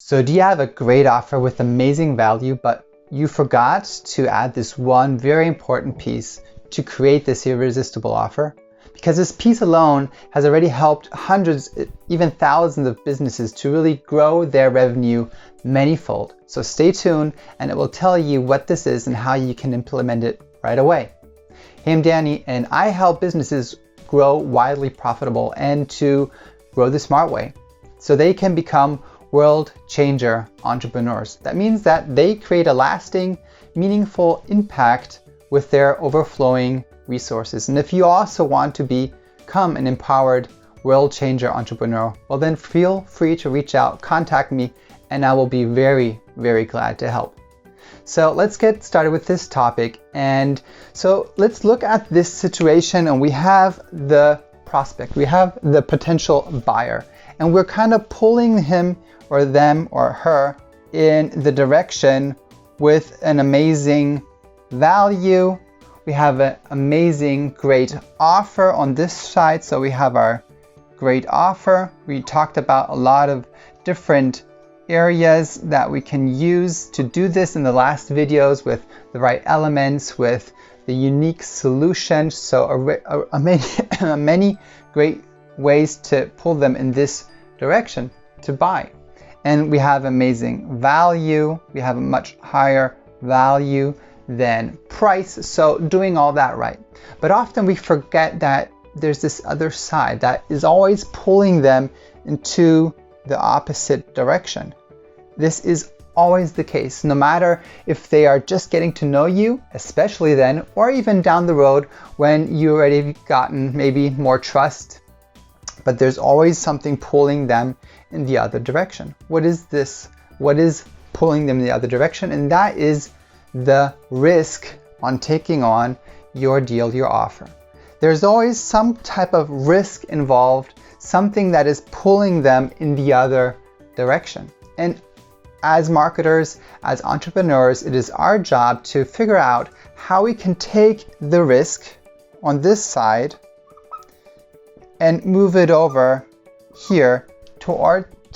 So do you have a great offer with amazing value, but you forgot to add this one very important piece to create this irresistible offer? Because this piece alone has already helped hundreds, even thousands of businesses to really grow their revenue manyfold. So stay tuned and it will tell you what this is and how you can implement it right away. Hey, I'm Danny and I help businesses grow widely profitable and to grow the smart way so they can become world changer entrepreneurs. That means that they create a lasting, meaningful impact with their overflowing resources. And if you also want to become an empowered world changer entrepreneur, well then feel free to reach out, contact me, and I will be very, very glad to help. So let's get started with this topic. And so let's look at this situation, and we have the prospect, we have the potential buyer, and we're kind of pulling him or them or her in the direction with an amazing value. We have an amazing, great offer on this side. So we have our great offer. We talked about a lot of different areas that we can use to do this in the last videos with the right elements, with the unique solution. So many great ways to pull them in this direction to buy. And we have amazing value. We have a much higher value than price. So doing all that right. But often we forget that there's this other side that is always pulling them into the opposite direction. This is always the case, no matter if they are just getting to know you, especially then, or even down the road when you already gotten maybe more trust. But there's always something pulling them in the other direction. What is this? What is pulling them in the other direction? And that is the risk on taking on your deal, your offer. There's always some type of risk involved, something that is pulling them in the other direction. And as marketers, as entrepreneurs, it is our job to figure out how we can take the risk on this side and move it over here to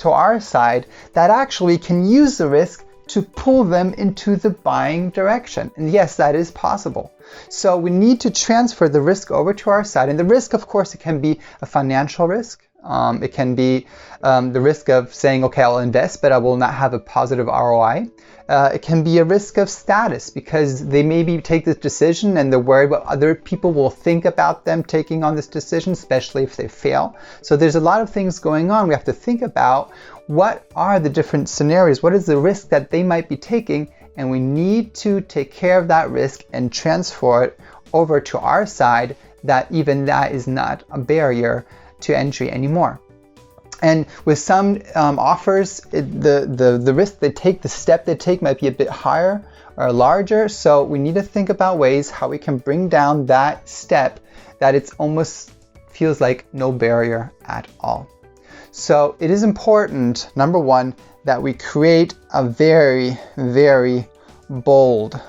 our side that actually can use the risk to pull them into the buying direction. And yes, that is possible. So we need to transfer the risk over to our side. And the risk, of course, it can be a financial risk. It can be the risk of saying, okay, I'll invest, but I will not have a positive ROI. It can be a risk of status because they maybe take this decision and they're worried what other people will think about them taking on this decision, especially if they fail. So there's a lot of things going on. We have to think about what are the different scenarios, what is the risk that they might be taking, and we need to take care of that risk and transfer it over to our side, that even that is not a barrier to entry anymore. And with some offers, the risk they take, the step they take might be a bit higher or larger. So we need to think about ways how we can bring down that step that it's almost feels like no barrier at all. So it is important, number one, that we create a very, very bold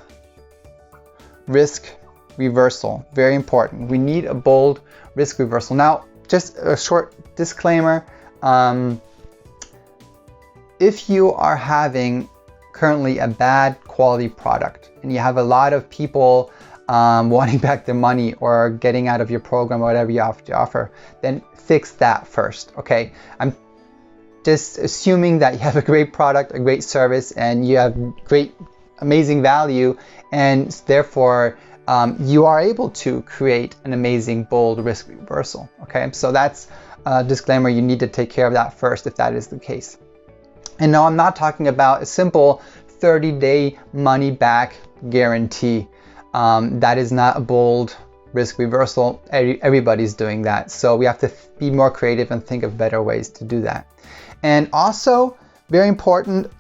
risk reversal. Very important. We need a bold risk reversal. Now, just a short disclaimer. If you are having currently a bad quality product and you have a lot of people wanting back their money or getting out of your program or whatever you have to offer, then fix that first, okay? I'm just assuming that you have a great product, a great service, and you have great, amazing value, and therefore you are able to create an amazing, bold risk reversal, okay? So that's a disclaimer. You need to take care of that first if that is the case. And no, I'm not talking about a simple 30-day money back guarantee. That is not a bold risk reversal. Everybody's doing that. So we have to be more creative and think of better ways to do that. And also, very important,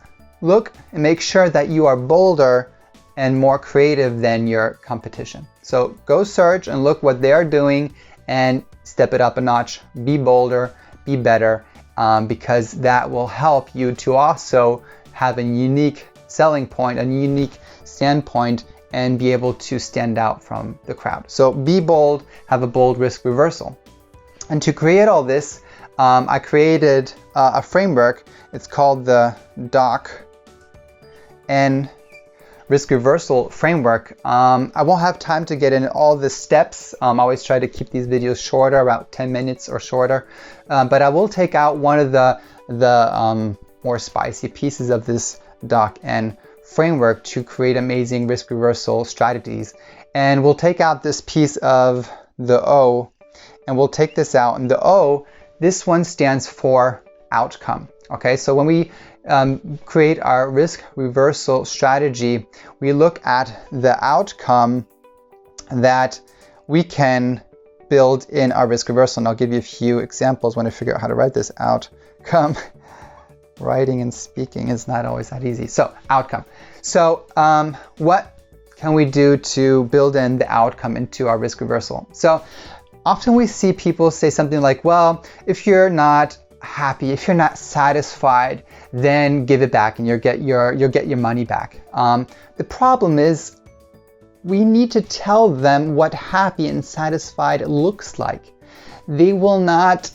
look and make sure that you are bolder and more creative than your competition. So go search and look what they're doing and step it up a notch. Be bolder, be better, because that will help you to also have a unique selling point, a unique standpoint, and be able to stand out from the crowd. So be bold, have a bold risk reversal. And to create all this, I created a framework. It's called the DocN Risk Reversal Framework. I won't have time to get into all the steps. I always try to keep these videos shorter, about 10 minutes or shorter. But I will take out one of the more spicy pieces of this DocN framework to create amazing risk reversal strategies. And we'll take out this piece of the O, and we'll take this out. And the O, this one stands for outcome. Okay, so when we create our risk reversal strategy, we look at the outcome that we can build in our risk reversal. And I'll give you a few examples when I figure out how to write this outcome. Writing and speaking is not always that easy. So outcome. So what can we do to build in the outcome into our risk reversal? So often we see people say something like, well, if you're not happy, if you're not satisfied, then give it back and you'll get your money back. The problem is we need to tell them what happy and satisfied looks like. They will not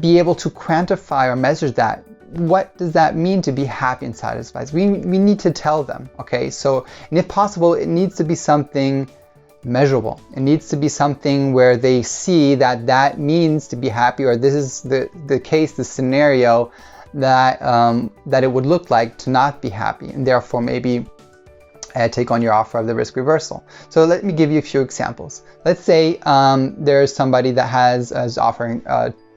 be able to quantify or measure that. What does that mean to be happy and satisfied? We need to tell them, okay? So, and if possible, it needs to be something measurable. It needs to be something where they see that that means to be happy, or this is the case, the scenario that that it would look like to not be happy, and therefore maybe take on your offer of the risk reversal. So let me give you a few examples. Let's say there's somebody that is offering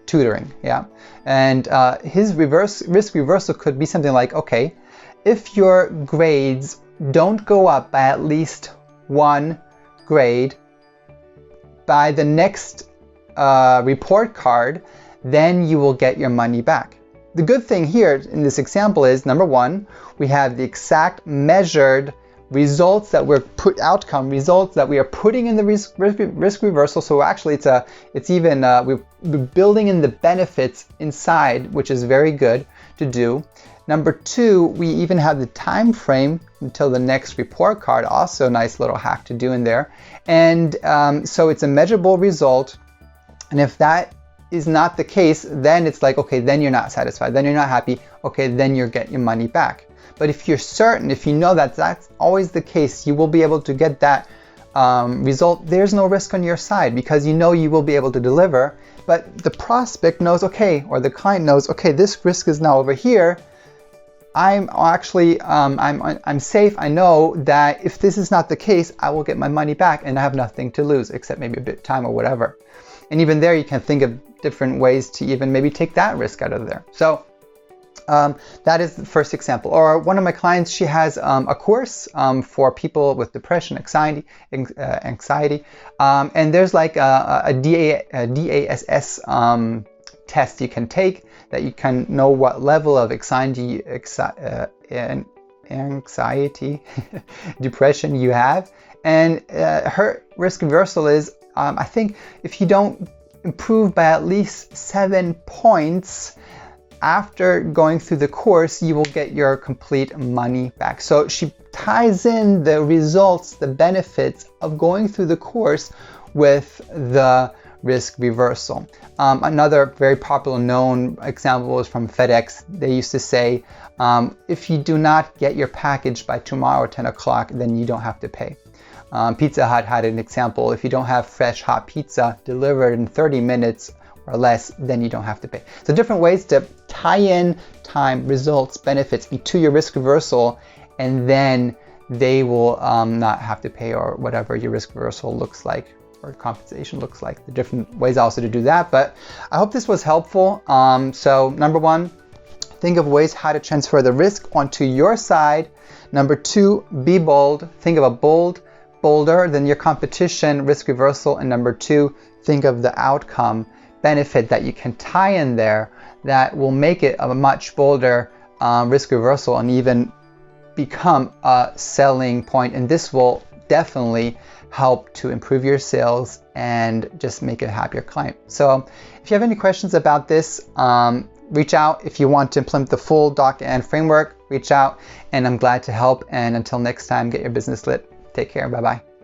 tutoring, yeah, and his risk reversal could be something like, okay, if your grades don't go up by at least one grade by the next report card, then you will get your money back. The good thing here in this example is, number one, we have the exact measured results that we're outcome results that we are putting in the risk reversal. So actually we're building in the benefits inside, which is very good to do. Number two, we even have the time frame until the next report card, also a nice little hack to do in there. And so it's a measurable result. And if that is not the case, then it's like, okay, then you're not satisfied, then you're not happy, okay, then you'll get your money back. But if you're certain, if you know that that's always the case, you will be able to get that result. There's no risk on your side because you know you will be able to deliver. But the prospect knows, okay, or the client knows, okay, this risk is now over here. I'm actually, I'm safe. I know that if this is not the case, I will get my money back and I have nothing to lose except maybe a bit of time or whatever. And even there, you can think of different ways to even maybe take that risk out of there. So that is the first example. Or one of my clients, she has a course for people with depression, anxiety, and there's like a DASS test you can take that you can know what level of anxiety, depression you have. And her risk reversal is, I think, if you don't improve by at least 7 points after going through the course, you will get your complete money back. So she ties in the results, the benefits of going through the course with the risk reversal. Another very popular known example is from FedEx. They used to say, if you do not get your package by tomorrow 10 o'clock, then you don't have to pay. Pizza Hut had an example. If you don't have fresh hot pizza delivered in 30 minutes or less, then you don't have to pay. So different ways to tie in time, results, benefits to your risk reversal, and then they will not have to pay, or whatever your risk reversal looks like or compensation looks like. The different ways also to do that. But I hope this was helpful. So number one, think of ways how to transfer the risk onto your side. Number two, be bold. Think of a bolder than your competition risk reversal. And number two, think of the outcome benefit that you can tie in there that will make it a much bolder risk reversal and even become a selling point. And this will definitely help to improve your sales and just make a happier client. So if you have any questions about this, reach out. If you want to implement the full DocN framework, reach out, and I'm glad to help. And until next time, get your business lit. Take care. Bye-bye.